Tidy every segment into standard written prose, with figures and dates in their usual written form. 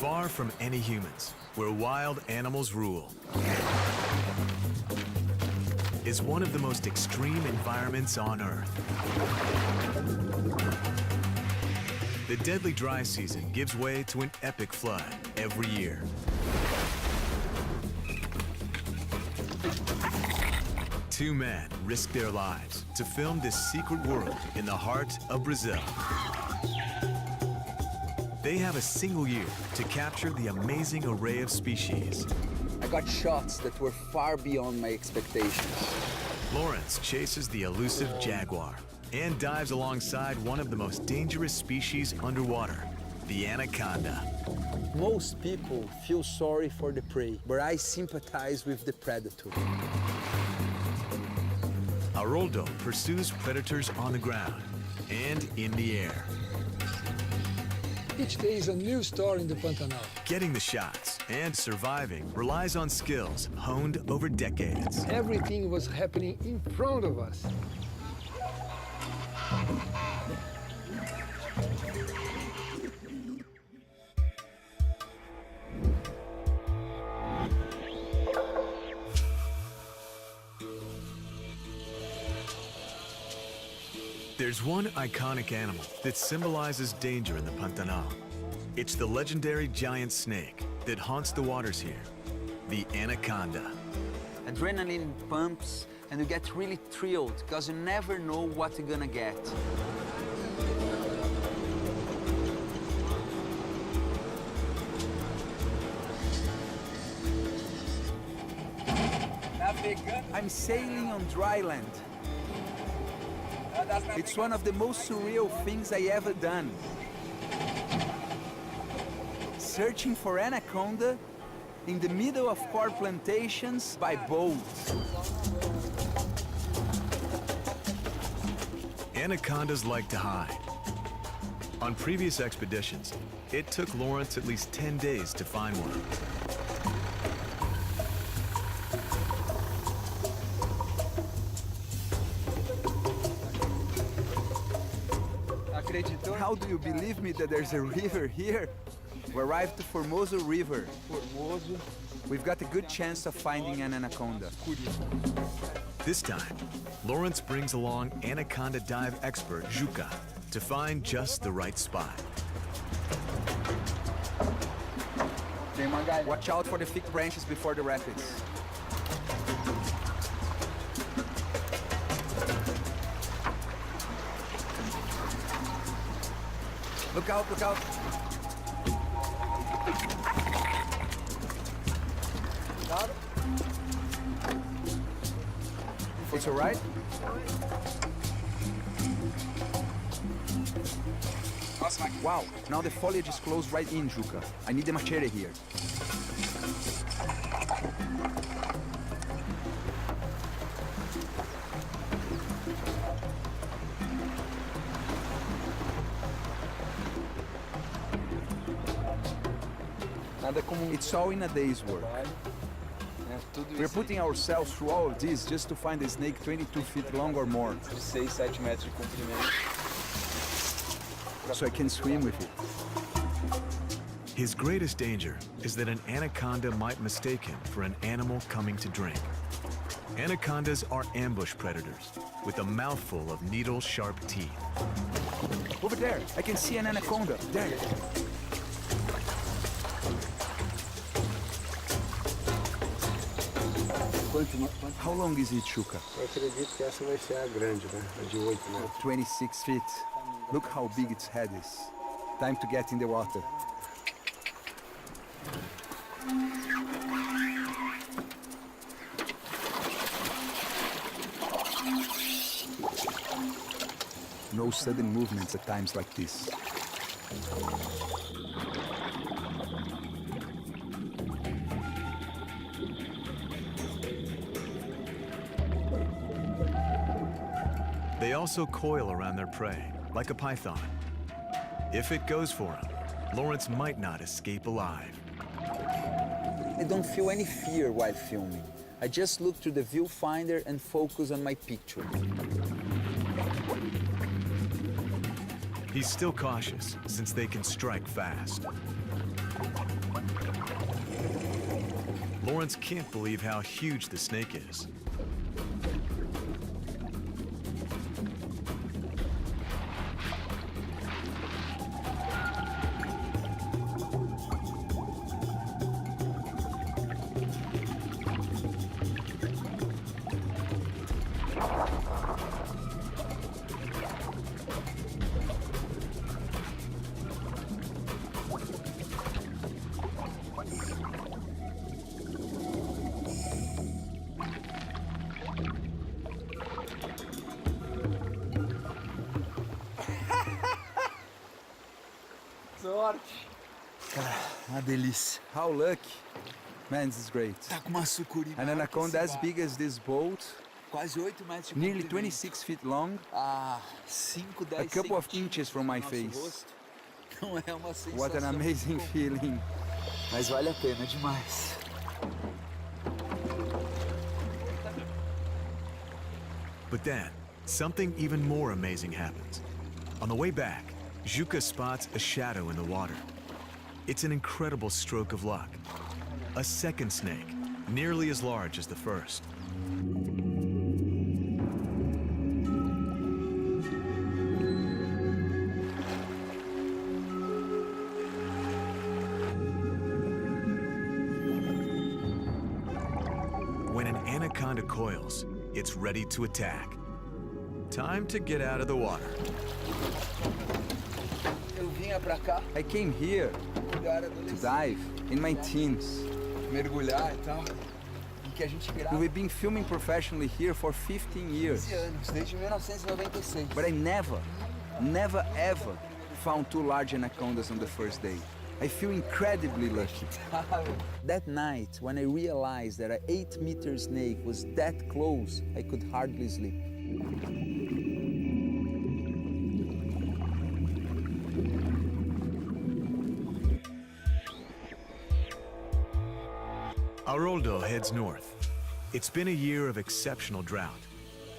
Far from any humans, where wild animals rule, is one of the most extreme environments on Earth. The deadly dry season gives way to an epic flood every year. Two men risk their lives to film this secret world in the heart of Brazil. They have a single year to capture the amazing array of species. I got shots that were far beyond my expectations. Lawrence chases the elusive jaguar and dives alongside one of the most dangerous species underwater, the anaconda. Most people feel sorry for the prey, but I sympathize with the predator. Haroldo pursues predators on the ground and in the air. Each day is a new story in the Pantanal. Getting the shots and surviving relies on skills honed over decades. Everything was happening in front of us. There's one iconic animal that symbolizes danger in the Pantanal. It's the legendary giant snake that haunts the waters here, the anaconda. Adrenaline pumps, and you get really thrilled because you never know what you're gonna get. I'm sailing on dry land. It's one of the most surreal things I ever done. Searching for anaconda in the middle of corn plantations by boat. Anacondas like to hide. On previous expeditions, it took Lawrence at least 10 days to find one. How do you believe me that there's a river here? We arrived to Formoso River. We've got a good chance of finding an anaconda. This time, Lawrence brings along anaconda dive expert Juca to find just the right spot. Watch out for the thick branches before the rapids. Look out, look out. It's all right? Wow, now the foliage is closed right in, Juca. I need the machete here. It's all in a day's work. We're putting ourselves through all of this just to find a snake 22 feet long or more. So I can swim with it. His greatest danger is that an anaconda might mistake him for an animal coming to drink. Anacondas are ambush predators with a mouthful of needle-sharp teeth. Over there, I can see an anaconda. There. How long is it, Juca? Eu acredito que essa vai ser a grande, né? A de 8 metros. 26 feet. Look how big its head is. Time to get in the water. No sudden movements at times like this. They also coil around their prey, like a python. If it goes for him, Lawrence might not escape alive. I don't feel any fear while filming. I just look through the viewfinder and focus on my picture. He's still cautious since they can strike fast. Lawrence can't believe how huge the snake is. Sorte. Uma delícia. How lucky. Man, this is great. Tá com uma sucuri. An anaconda as big as this boat, Quase 8 metros de nearly comprimento. 26 feet long, Ah, 5, 10 a couple of centímetros inches from my do nosso face. rosto. Não é uma sensação. What an amazing muito comum, feeling. Mas vale a pena demais. But then, something even more amazing happens. On the way back, Juka spots a shadow in the water. It's an incredible stroke of luck. A second snake, nearly as large as the first. When an anaconda coils, it's ready to attack. Time to get out of the water. Eu vinha pra cá, I came here quando eu era to adolescente, dive in my teens. mergulhar e tal. E que a gente grava We've been filming professionally here for 15 years. 15 anos, desde 1996. But I never ever found two large anacondas on the first day. I feel incredibly lucky. That night, when I realized that an 8-meter snake was that close, I could hardly sleep. Haroldo heads north. It's been a year of exceptional drought.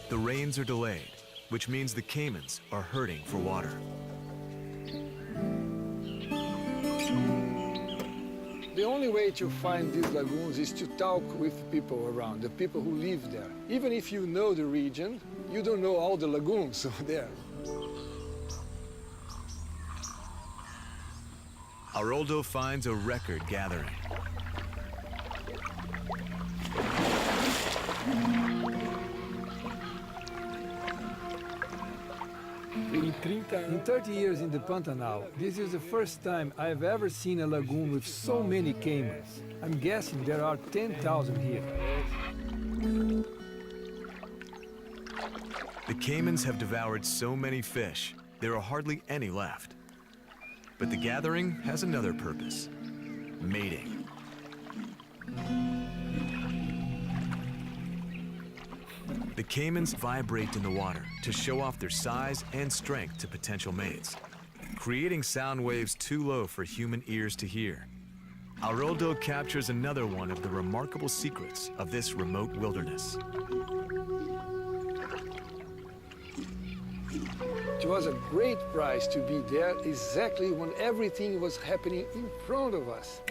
The rains are delayed, which means the caimans are hurting for water. The only way to find these lagoons is to talk with people around, the people who live there. Even if you know the region, you don't know all the lagoons there. Haroldo finds a record gathering. In 30 years in the Pantanal, this is the first time I've ever seen a lagoon with so many caimans. I'm guessing there are 10,000 here. The caimans have devoured so many fish, there are hardly any left. But the gathering has another purpose: mating. The caimans vibrate in the water to show off their size and strength to potential mates, creating sound waves too low for human ears to hear. Haroldo captures another one of the remarkable secrets of this remote wilderness. It was a great prize to be there exactly when everything was happening in front of us.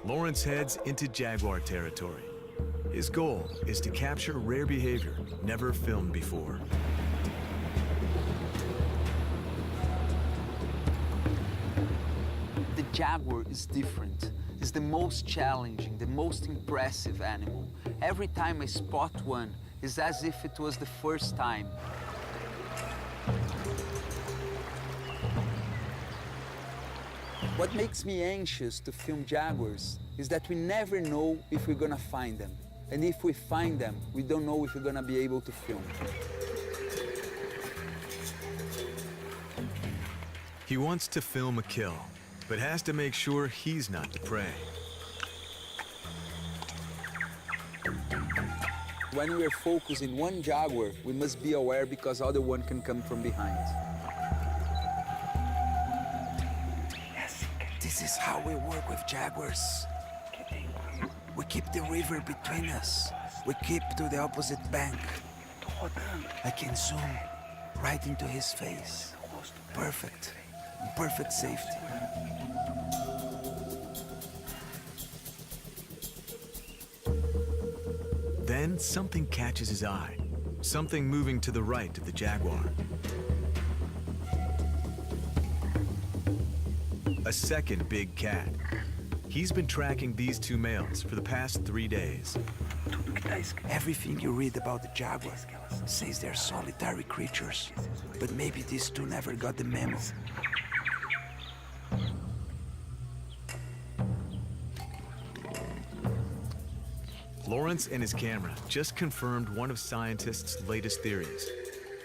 Lawrence heads into jaguar territory. His goal is to capture rare behavior never filmed before. The jaguar is different. It's the most challenging, the most impressive animal. Every time I spot one, it's as if it was the first time. What makes me anxious to film jaguars is that we never know if we're gonna find them. And if we find them, we don't know if we're gonna be able to film. He wants to film a kill, but has to make sure he's not the prey. When we're focusing one jaguar, we must be aware because other one can come from behind. This is how we work with jaguars. We keep the river between us. We keep to the opposite bank. I can zoom right into his face. Perfect. Perfect safety. Then something catches his eye. Something moving to the right of the jaguar. A second big cat. He's been tracking these two males for the past 3 days. Everything you read about the jaguar says they're solitary creatures. But maybe these two never got the memo. Lawrence and his camera just confirmed one of scientists' latest theories.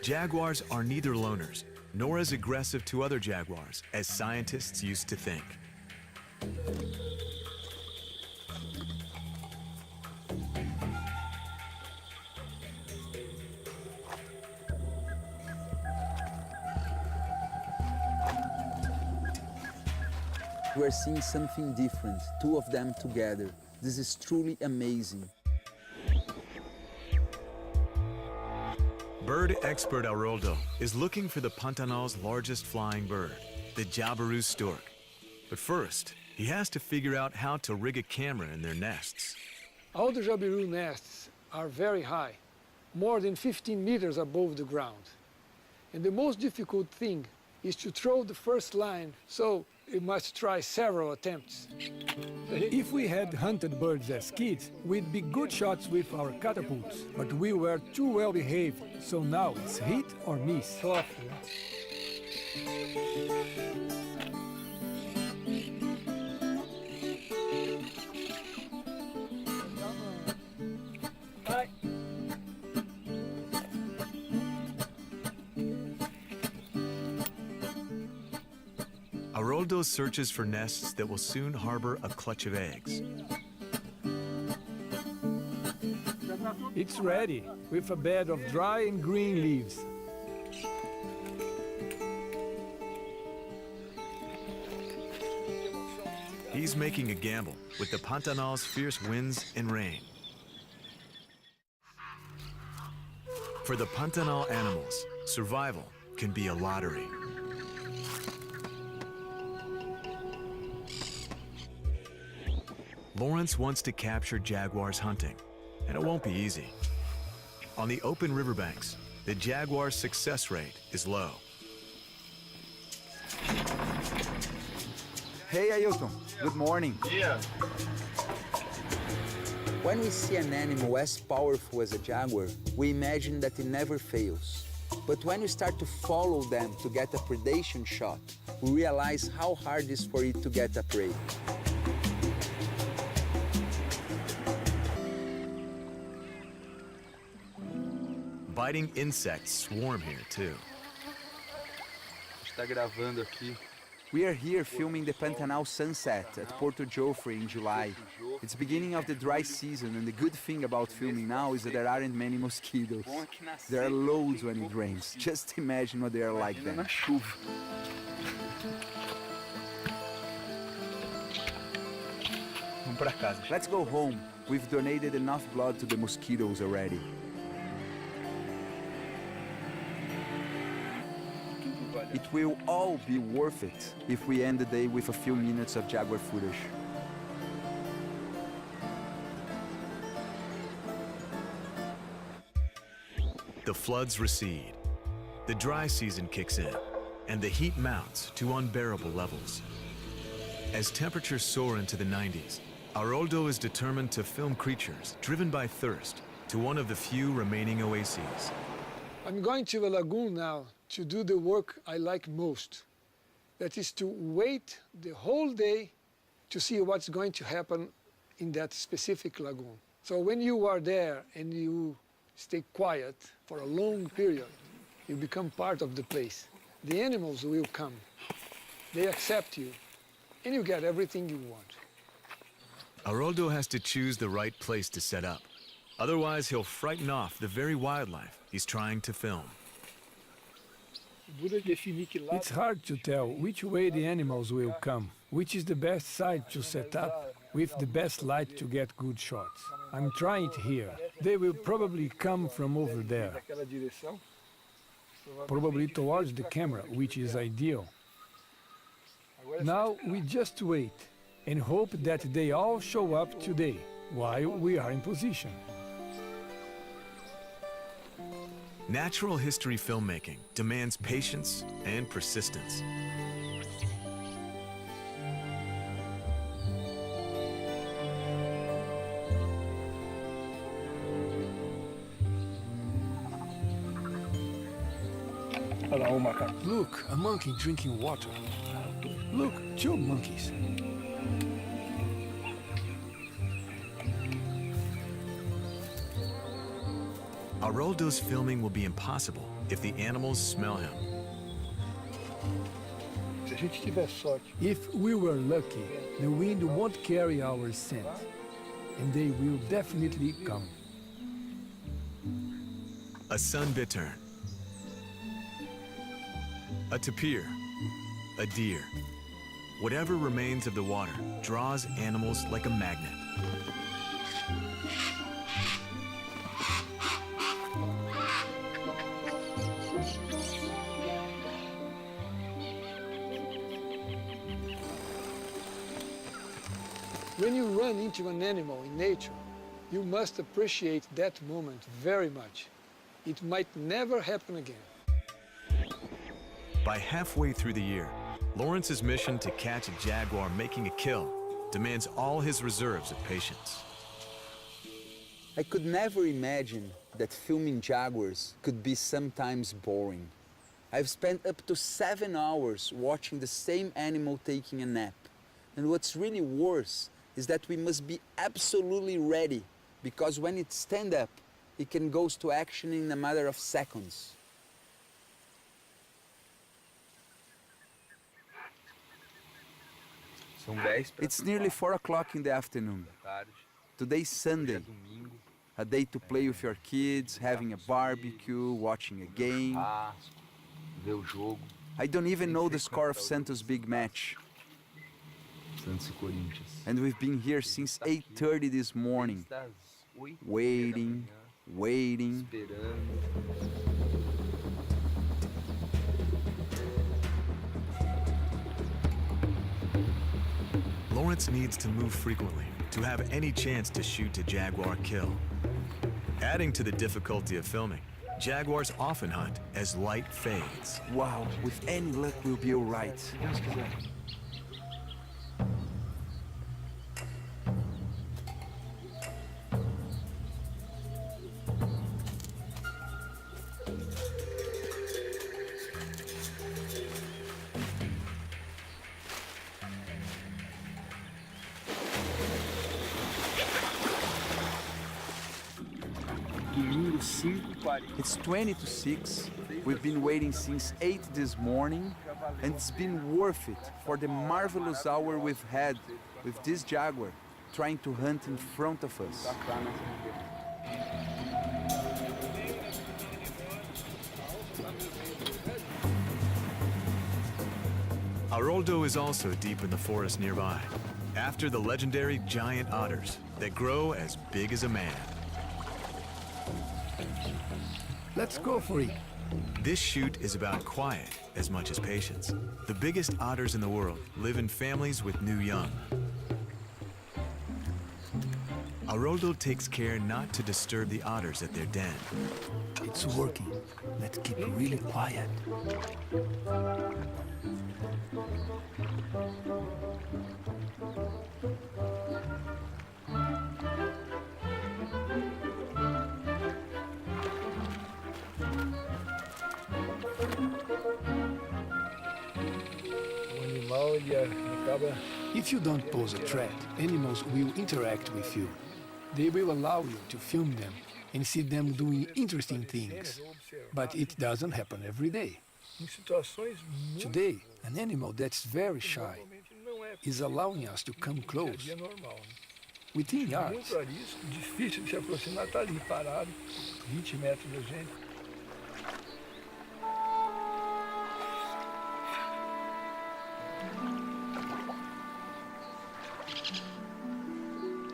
Jaguars are neither loners nor as aggressive to other jaguars as scientists used to think. We're seeing something different, two of them together. This is truly amazing. Bird expert Haroldo is looking for the Pantanal's largest flying bird, the Jabiru stork. But first, he has to figure out how to rig a camera in their nests. All the Jabiru nests are very high, more than 15 meters above the ground. And the most difficult thing is to throw the first line, so you must try several attempts. If we had hunted birds as kids, we'd be good shots with our catapults, but we were too well behaved, so now it's hit or miss. Haroldo searches for nests that will soon harbor a clutch of eggs. It's ready, with a bed of dry and green leaves. He's making a gamble with the Pantanal's fierce winds and rain. For the Pantanal animals, survival can be a lottery. Lawrence wants to capture jaguars hunting, and it won't be easy. On the open riverbanks, the jaguar's success rate is low. Hey, Ailton. Good morning. Yeah. When we see an animal as powerful as a jaguar, we imagine that it never fails. But when we start to follow them to get a predation shot, we realize how hard it is for it to get a prey. Biting insects swarm here too. Está gravando aqui. We are here filming the Pantanal sunset at Porto Jofre in July. It's beginning of the dry season, and the good thing about filming now is that there aren't many mosquitoes. There are loads when it rains. Just imagine what they are like then. Vamos para casa. Let's go home. We've donated enough blood to the mosquitoes already. It will all be worth it if we end the day with a few minutes of jaguar footage. The floods recede, the dry season kicks in, and the heat mounts to unbearable levels. As temperatures soar into the 90s, Haroldo is determined to film creatures driven by thirst to one of the few remaining oases. I'm going to a lagoon now to do the work I like most. That is to wait the whole day to see what's going to happen in that specific lagoon. So when you are there and you stay quiet for a long period, you become part of the place. The animals will come. They accept you, and you get everything you want. Haroldo has to choose the right place to set up. Otherwise, he'll frighten off the very wildlife he's trying to film. It's hard to tell which way the animals will come. which is the best side to set up with the best light to get good shots. I'm trying it here. They will probably come from over there, Daquela direção. probably towards the camera, which is ideal. Now we just wait and hope that they all show up today while we are in position. Natural history filmmaking demands patience and persistence. Olha lá o macaco. Look, a monkey drinking water. Look, two monkeys. Haroldo's filming will be impossible if the animals smell him. Se a gente tiver sorte, If we were lucky, the wind won't carry our scent, and they will definitely come. A sunbittern, a tapir, a deer. Whatever remains of the water draws animals like a magnet. When you run into an animal in nature, you must appreciate that moment very much. It might never happen again. By halfway through the year, Lawrence's mission to catch a jaguar making a kill demands all his reserves of patience. I could never imagine that filming jaguars could be sometimes boring. I've spent up to 7 hours watching the same animal taking a nap. And what's really worse is that we must be absolutely ready, because when it stands up, it can go to action in a matter of seconds. It's nearly 4 o'clock in the afternoon. Today's Sunday, a day to play with your kids, having a barbecue, watching a game. I don't even know the score of Santos' big match. And we've been here since 8:30 this morning, waiting. Lawrence needs to move frequently to have any chance to shoot a jaguar kill. Adding to the difficulty of filming, jaguars often hunt as light fades. Wow, with any luck, we'll be all right. domingo 5:40. It's 20 to 6. We've been waiting since 8 this morning, and it's been worth it for the marvelous hour we've had with this jaguar trying to hunt in front of us. Haroldo is also deep in the forest nearby, after the legendary giant otters that grow as big as a man. Let's go for it. This shoot is about quiet as much as patience. The biggest otters in the world live in families with new young. Haroldo takes care not to disturb the otters at their den. It's working. Let's keep really quiet. If you don't pose a threat, animals will interact with you. They will allow you to film them and see them doing interesting things. But it doesn't happen every day. Today, an animal that's very shy is allowing us to come close. Within yards. Difícil de se aproximar, tá ali parado, 20 metros da gente.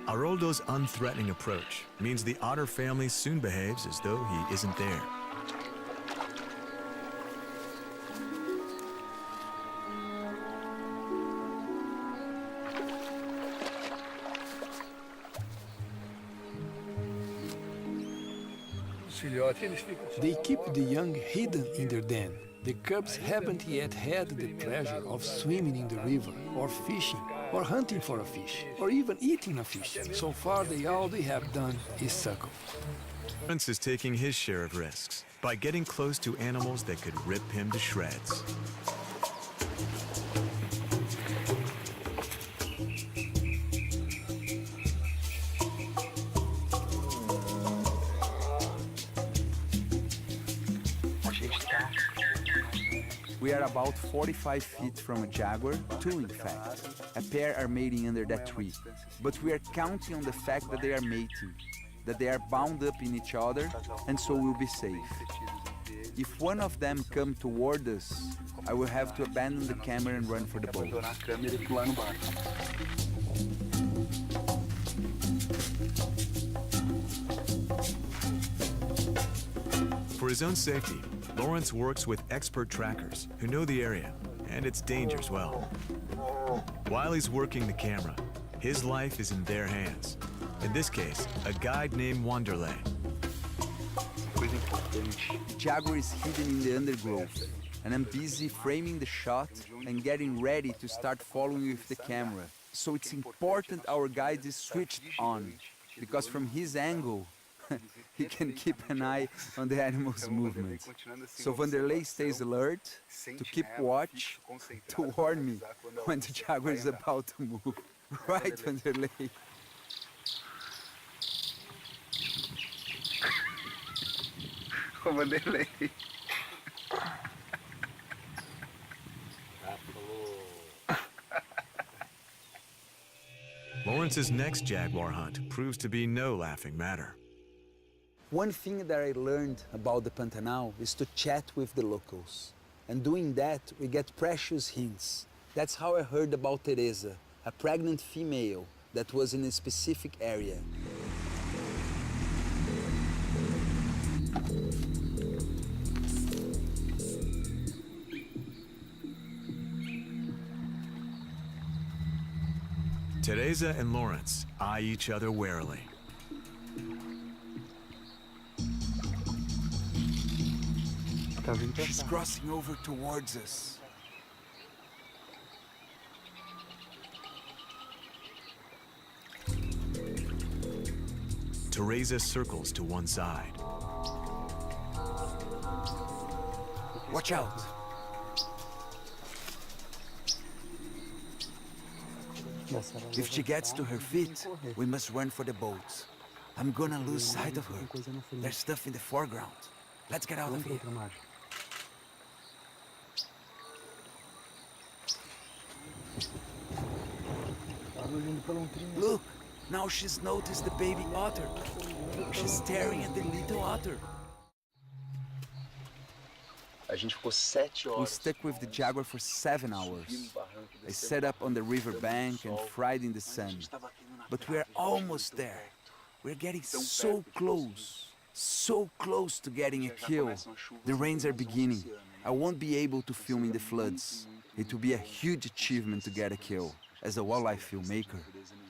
Haroldo's unthreatening approach means the otter family soon behaves as though he isn't there. They keep the young hidden in their den. The cubs haven't yet had the pleasure of swimming in the river, or fishing, or hunting for a fish, or even eating a fish. So far, all they have done is suckle. Lawrence is taking his share of risks by getting close to animals that could rip him to shreds. We are about 45 feet from a jaguar, two in fact. A pair are mating under that tree. But we are counting on the fact that they are mating, that they are bound up in each other, and so we'll be safe. If one of them come toward us, I will have to abandon the camera and run for the boat. For his own safety, Lawrence works with expert trackers who know the area and its dangers well. While he's working the camera, his life is in their hands. In this case, a guide named Wanderlei. The jaguar is hidden in the undergrowth, and I'm busy framing the shot and getting ready to start following with the camera. So it's important our guide is switched on, because from his angle, he can keep an eye on the animal's movement. So Wanderlei stays alert, to keep watch, to warn me when the jaguar is about to move. Right, Wanderlei? Wanderlei. Lawrence's next jaguar hunt proves to be no laughing matter. One thing that I learned about the Pantanal is to chat with the locals. And doing that, we get precious hints. That's how I heard about Teresa, a pregnant female that was in a specific area. Teresa and Lawrence eye each other warily. She's crossing over towards us. Teresa circles to one side. Watch out! If she gets to her feet, we must run for the boats. I'm gonna lose sight of her. There's stuff in the foreground. Let's get out of here. Look, now she's noticed the baby otter. She's staring at the little otter. We stuck with the jaguar for 7 hours. I set up on the river bank and fried in the sun. But we're almost there. We're getting so close to getting a kill. The rains are beginning. I won't be able to film in the floods. It will be a huge achievement to get a kill. As a wildlife filmmaker,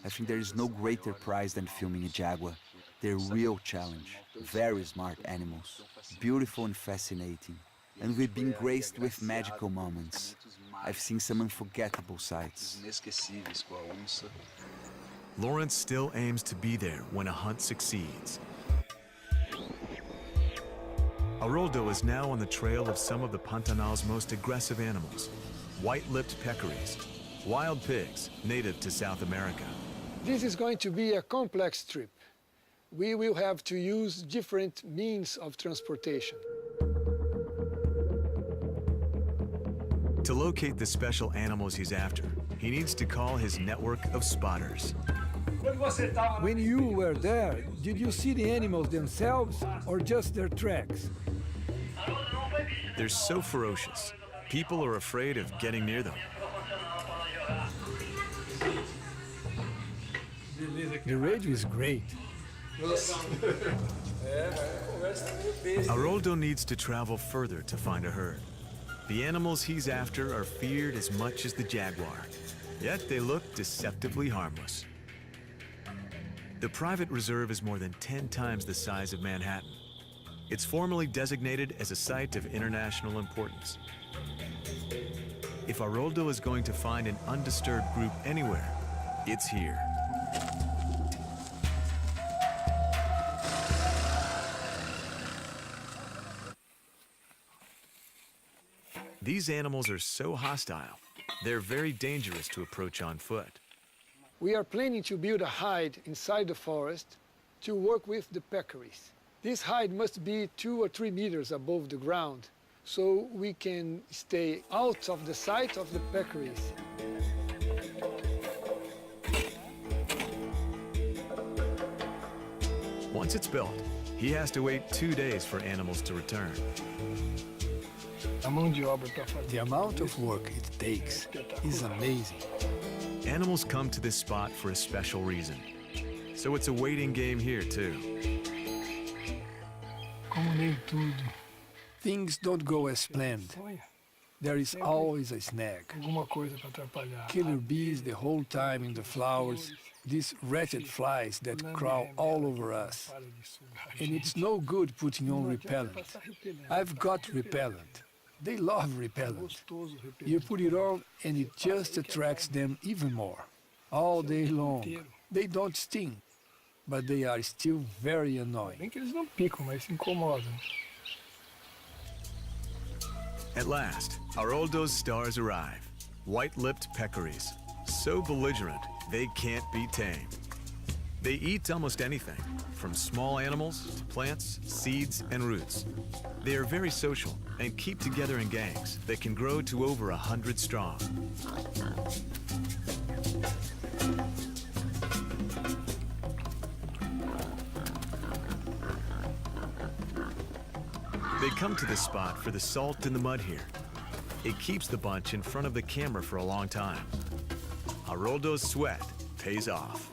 I think there is no greater prize than filming a jaguar. They're a real challenge. Very smart animals. Beautiful and fascinating. And we've been graced with magical moments. I've seen some unforgettable sights. Lawrence still aims to be there when a hunt succeeds. Haroldo is now on the trail of some of the Pantanal's most aggressive animals, white-lipped peccaries, wild pigs native to South America. This is going to be a complex trip. We will have to use different means of transportation. To locate the special animals he's after, he needs to call his network of spotters. When you were there, did you see the animals themselves or just their tracks? They're so ferocious, people are afraid of getting near them. The radio is great. Haroldo needs to travel further to find a herd. The animals he's after are feared as much as the jaguar, yet they look deceptively harmless. The private reserve is more than 10 times the size of Manhattan. It's formally designated as a site of international importance. If Haroldo is going to find an undisturbed group anywhere, it's here. These animals are so hostile, they're very dangerous to approach on foot. We are planning to build a hide inside the forest to work with the peccaries. This hide must be 2 or 3 meters above the ground, so we can stay out of the sight of the peccaries. Once it's built, he has to wait 2 days for animals to return. A mão de obra para fazer. The amount of work it takes is amazing. Animals come to this spot for a special reason. So it's a waiting game here too. Como nem tudo. Things don't go as planned. Olha, There is always a snag. alguma coisa para atrapalhar. Killer bees the whole time in the flowers, these wretched flies that crawl all over us. Para de sugar. And it's no good putting on repellent. Passar repelente. I've got repellent. They love repellent. Gostoso repelente. You put it on and it just attracts them even more. All day long. They don't sting, but they are still very annoying. Bem que eles não picam, mas se incomodam. At last, Haroldo's stars arrive. White-lipped peccaries, so belligerent they can't be tamed. They eat almost anything, from small animals to plants, seeds, and roots. They are very social and keep together in gangs that can grow to over 100 strong. They come to this spot for the salt in the mud here. It keeps the bunch in front of the camera for a long time. Haroldo's sweat pays off.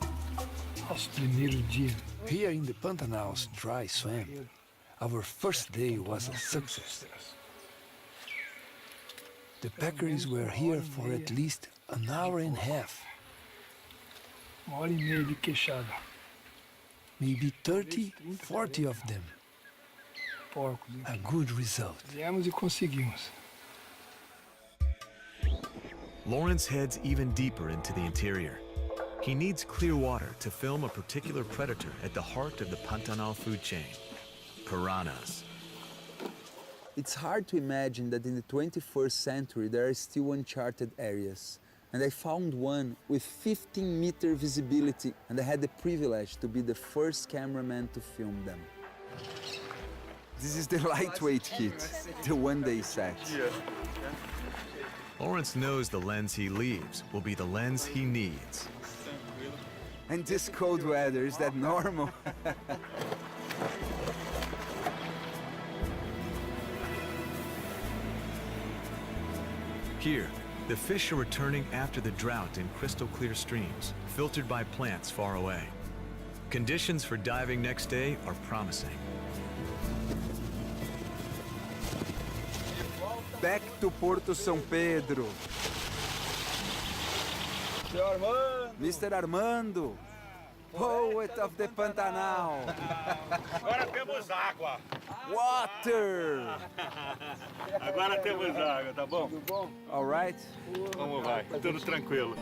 Nosso primeiro dia. Here in the Pantanal's dry swamp, our first day was a success. The peccaries were here for at least an hour and a half, 1 hora e meia de queixada. maybe 30, 40 of them. Porcos. A good result. Viemos e conseguimos. Lawrence heads even deeper into the interior. He needs clear water to film a particular predator at the heart of the Pantanal food chain, piranhas. It's hard to imagine that in the 21st century there are still uncharted areas. And I found one with 15-meter visibility, and I had the privilege to be the first cameraman to film them. This is the lightweight kit, the one-day set. Lawrence knows the lens he leaves will be the lens he needs. And this cold weather, is that normal? Here, the fish are returning after the drought in crystal clear streams, filtered by plants far away. Conditions for diving next day are promising. Back to Porto São Pedro. Mr. Armando, poet of the Pantanal. Agora temos água. Water! Agora temos água, tá bom? All right. Como vai? Tudo tranquilo.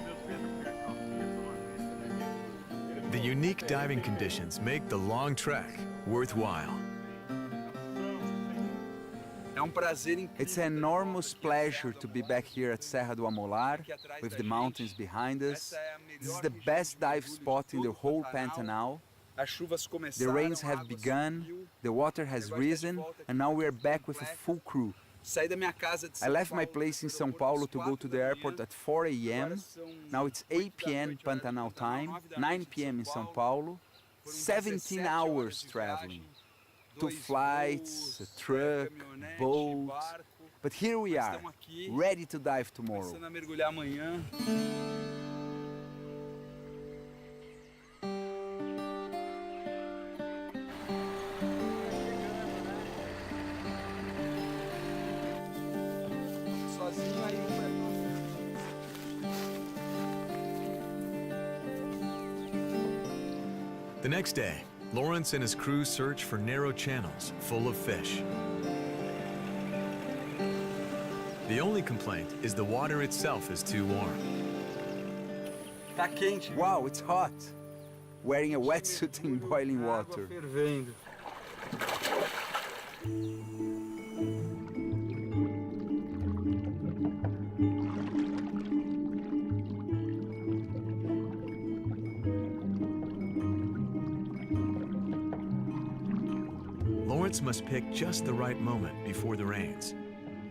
The unique diving conditions make the long trek worthwhile. It's an enormous pleasure to be back here at Serra do Amolar with the mountains behind us. This is the best dive spot in the whole Pantanal. The rains have begun, the water has risen, and now we are back with a full crew. I left my place in São Paulo to go to the airport at 4 a.m. Now it's 8 p.m. Pantanal time, 9 p.m. in São Paulo, 17 hours traveling. 2 flights, a truck, boat. But here we are, ready to dive tomorrow. The next day, Lawrence and his crew search for narrow channels full of fish. The only complaint is the water itself is too warm. Tá quente. Wow, it's hot. Wearing a wetsuit in boiling water. Fervendo. Lawrence must pick just the right moment before the rains.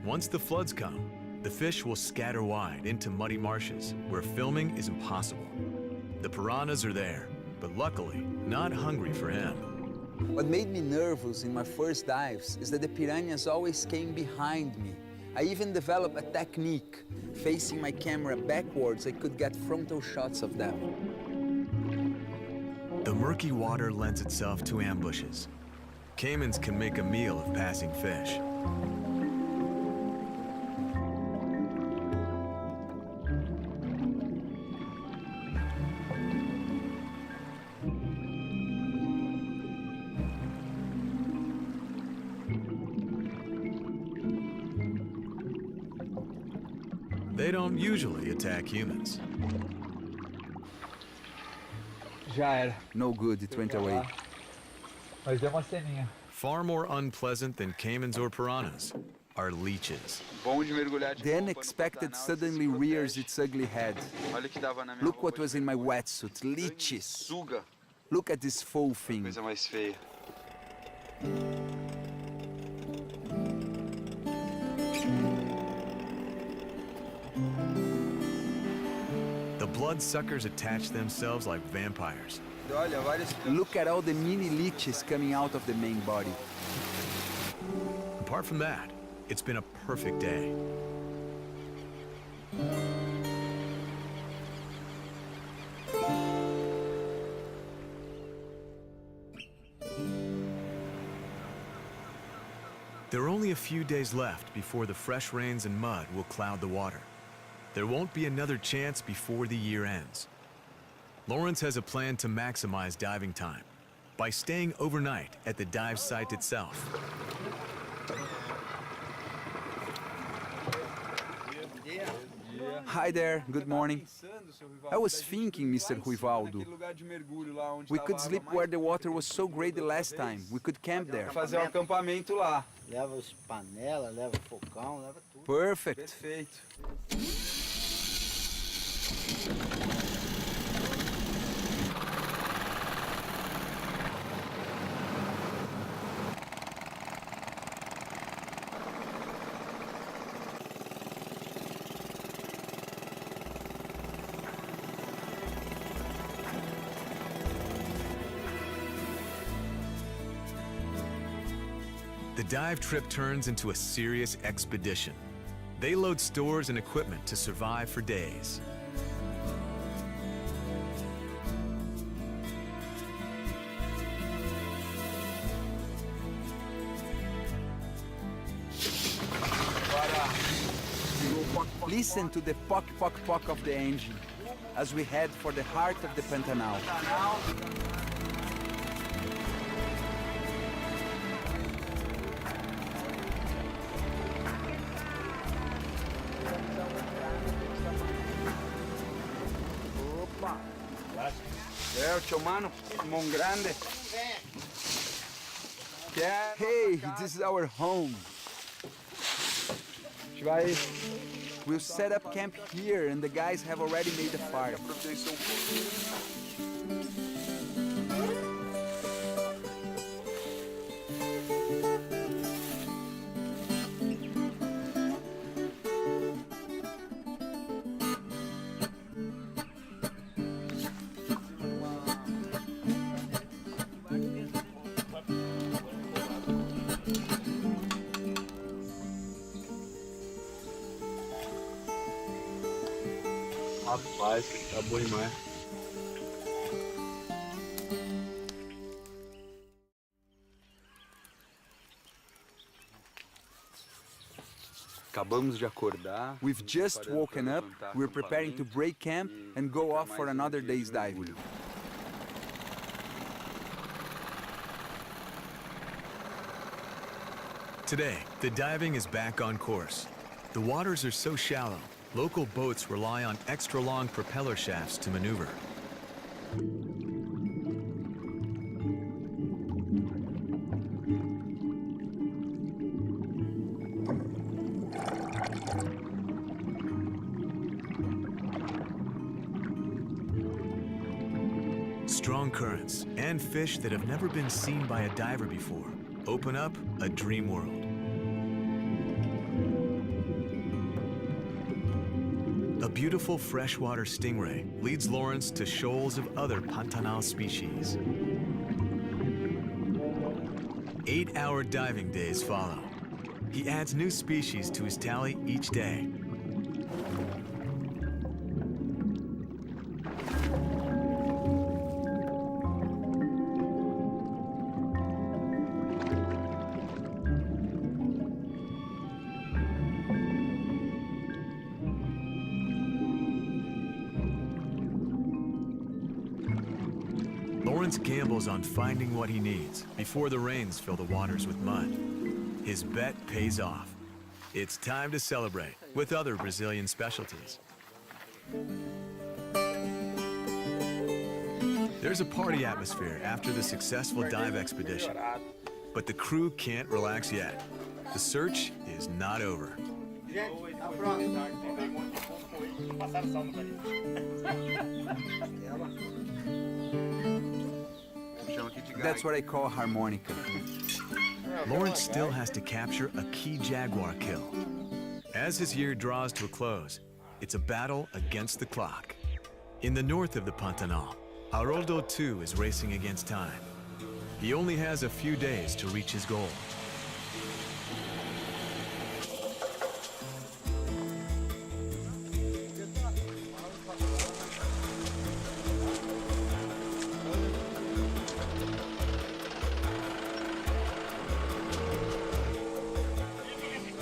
Once the floods come, the fish will scatter wide into muddy marshes where filming is impossible. The piranhas are there, but luckily not hungry for him. What made me nervous in my first dives is that the piranhas always came behind me. I even developed a technique. Facing my camera backwards, I could get frontal shots of them. The murky water lends itself to ambushes. Caimans can make a meal of passing fish. They don't usually attack humans. Já era. No good, it went away. Mas deu uma ceninha. Far more unpleasant than caimans or piranhas are leeches. Bom de mergulhar de The roupa no unexpected Pantanal, suddenly você rears protege. its ugly head. Olha o que dava na minha Look roupa what de was in my mergulho. wetsuit, leeches. Suga. Look at this full thing. Coisa mais feia. The bloodsuckers attach themselves like vampires. Olha, vários Look at all the mini leeches coming out of the main body. Apart from that, it's been a perfect day. There are only a few days left before the fresh rains and mud will cloud the water. There won't be another chance before the year ends. Lawrence has a plan to maximize diving time by staying overnight at the dive site itself. Hi there, good morning. I was thinking, Mr. Ruivaldo, we could sleep where the water was so great the last time. We could camp there. Fazer um acampamento lá. Leva os panela, leva fogão, leva tudo. Perfect. Perfeito. The dive trip turns into a serious expedition. They load stores and equipment to survive for days. Listen to the pock pock pock of the engine as we head for the heart of the Pantanal. É, o tio mano, mão grande. Hey, this is our home. A gente vai We'll set up camp here and the guys have already made a fire. providenciar um pouquinho. Rapaz, tá bom demais. Acabamos de acordar. We've just woken up, we're preparing to break camp and go off for another day's dive. Today, the diving is back on course. The waters are so shallow, local boats rely on extra long propeller shafts to maneuver. Strong currents and fish that have never been seen by a diver before open up a dream world. A beautiful freshwater stingray leads Lawrence to shoals of other Pantanal species. 8-hour diving days follow. He adds new species to his tally each day. Lawrence gambles on finding what he needs before the rains fill the waters with mud. His bet pays off. It's time to celebrate with other Brazilian specialties. There's a party atmosphere after the successful dive expedition, but the crew can't relax yet. The search is not over. That's what I call harmonica. Lawrence still has to capture a key jaguar kill. As his year draws to a close, it's a battle against the clock. In the north of the Pantanal, Haroldo too is racing against time. He only has a few days to reach his goal.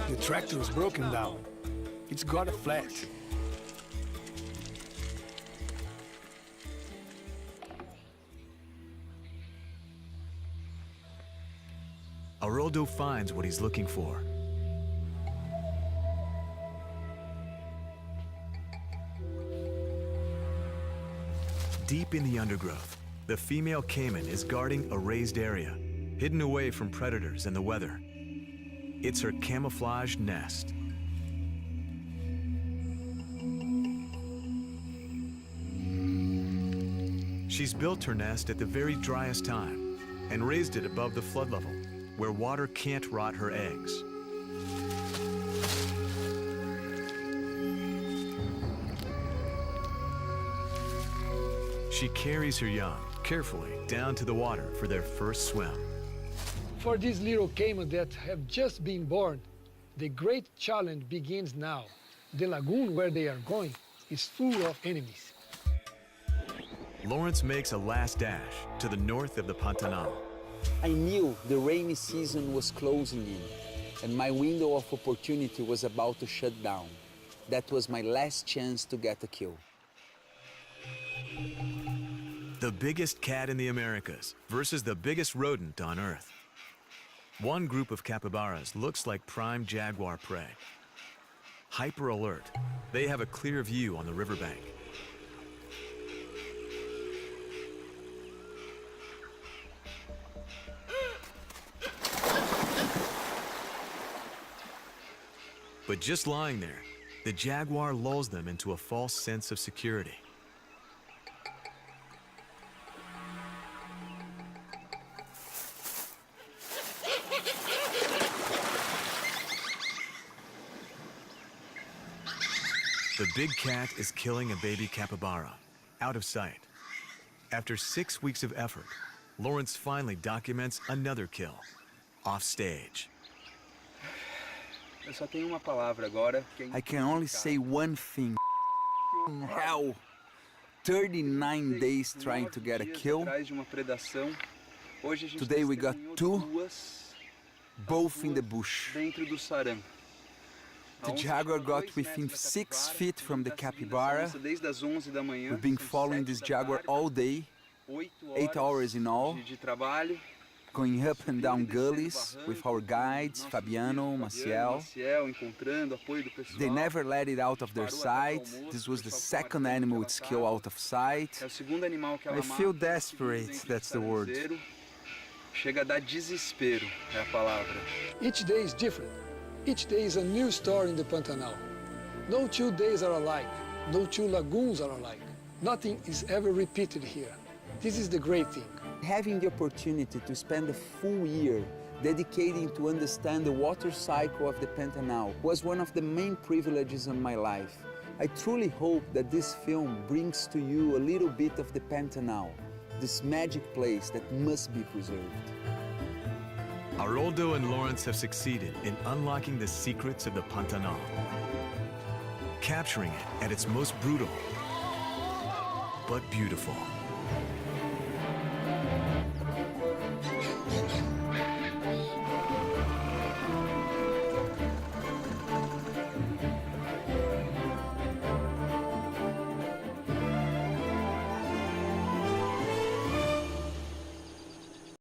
The tractor is broken down. It's got a flat. Haroldo finds what he's looking for. Deep in the undergrowth, the female caiman is guarding a raised area, hidden away from predators and the weather. It's her camouflaged nest. She's built her nest at the very driest time and raised it above the flood level, where water can't rot her eggs. She carries her young carefully down to the water for their first swim. For these little caiman that have just been born, the great challenge begins now. The lagoon where they are going is full of enemies. Lawrence makes a last dash to the north of the Pantanal. I knew the rainy season was closing in, and my window of opportunity was about to shut down. That was my last chance to get a kill. The biggest cat in the Americas versus the biggest rodent on Earth. One group of capybaras looks like prime jaguar prey. Hyper alert, they have a clear view on the riverbank. But just lying there, the jaguar lulls them into a false sense of security. The big cat is killing a baby capybara, out of sight. After 6 weeks of effort, Lawrence finally documents another kill, off stage. Eu só tenho uma palavra agora. I can only say one thing. Hell. 39 days trying to get a kill. Today we got 2, both in the bush. The jaguar got within 6 feet from the capybara. We've been following this jaguar all day, 8 hours in all. going up and down gullies with our guides, Fabiano, Maciel. They never let it out of their sight. This was the second animal with skill out of sight. I feel desperate, that's the word. Chega a dar desespero, é a palavra. Each day is different. Each day is a new story in the Pantanal. No 2 days are alike. No 2 lagoons are alike. Nothing is ever repeated here. This is the great thing. Having the opportunity to spend a full year dedicating to understand the water cycle of the Pantanal was one of the main privileges in my life. I truly hope that this film brings to you a little bit of the Pantanal, this magic place that must be preserved. Haroldo and Lawrence have succeeded in unlocking the secrets of the Pantanal, capturing it at its most brutal but beautiful.